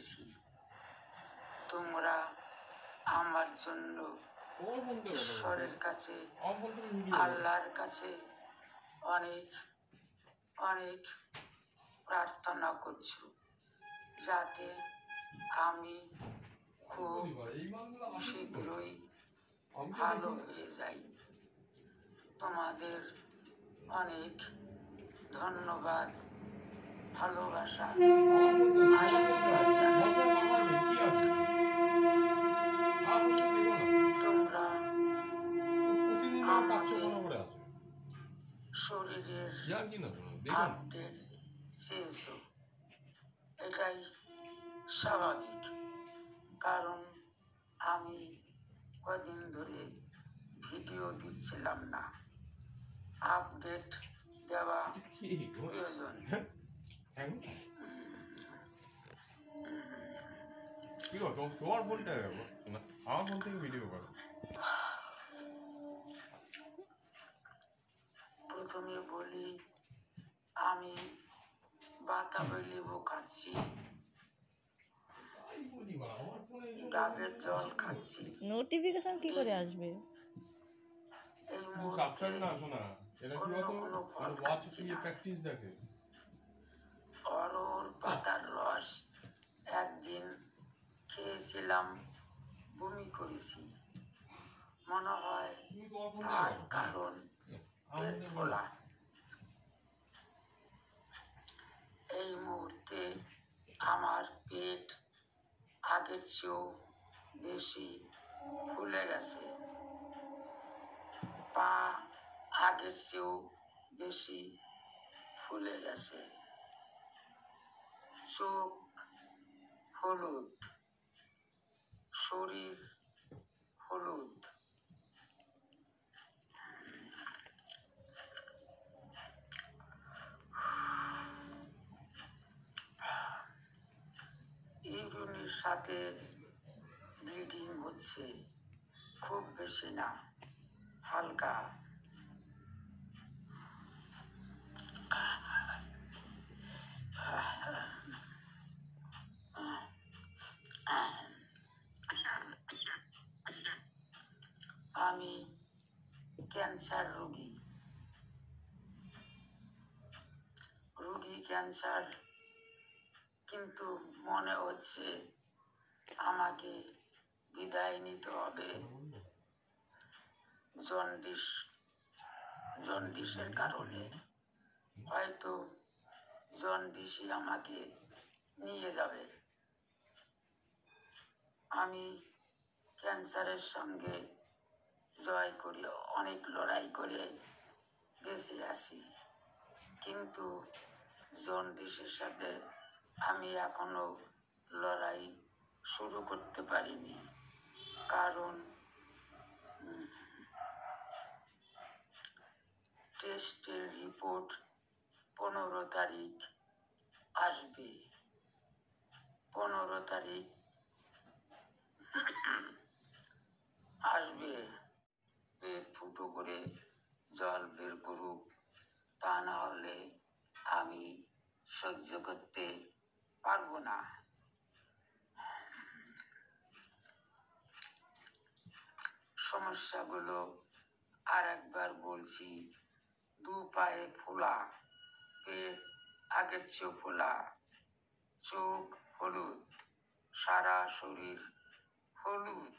করেছি। তোমরা আমার জন্য ঈশ্বরের কাছে, আল্লাহর কাছে অনেক অনেক প্রার্থনা করছো যাতে আমি খুব শীঘ্রই ভালো হয়ে যাই। তোমাদের অনেক ধন্যবাদ, ভালোবাসা, আশীর্বাদ জানাই। তোমরা আমাকে শরীরের আপডেট চেয়েছো, এটাই স্বাভাবিক, কারণ আমি কদিন ধরে ভিডিও দিচ্ছিলাম না। আপডেট দেওয়া প্রয়োজন। তোমার ফোনটা আমার ফোন থেকে ভিডিও করো। প্রথমে বলি, আমি বাতাবি লেবু খাচ্ছি, ডাবের জল খাচ্ছি। নোটিফিকেশন কি করে আসবে? এই মুহূর্তে অন্য কোনো ফল খাচ্ছি না। অরহর পাতার রস একদিন খেয়েছিলাম, বমি করেছি। মনে হয় তার কারণ পেট ফোলা। এই মুহূর্তে আমার পেট আগের চেয়েও বেশি ফুলে গেছে, পা আগের চেয়েও বেশি ফুলে গেছে, চোখ হলুদ, শরীর হলুদ। ইউরিনের সাথে ব্লিডিং হচ্ছে, খুব বেশি না, হালকা। আমি ক্যান্সার রোগী, ক্যান্সার, কিন্তু মনে হচ্ছে আমাকে বিদায় নিতে হবে। জন্ডিসের কারণে হয়তো জন্ডিসই আমাকে নিয়ে যাবে। আমি ক্যান্সারের সঙ্গে জয় করে, অনেক লড়াই করে বেঁচে আছি, কিন্তু জন্ডিসের সাথে আমি এখনো লড়াই শুরু করতে পারিনি, কারণ টেস্টের রিপোর্ট 15 তারিখ আসবে। 15 তারিখ আসবে। পেট ফুটো করে জল বের করুক, তা না হলে আমি সহ্য করতে পারবো না। সমস্যাগুলো আর একবার বলছি, 2 পায়ে ফোলা, পেট আগের চেয়ে ফোলা, চোখ হলুদ, সারা শরীর হলুদ।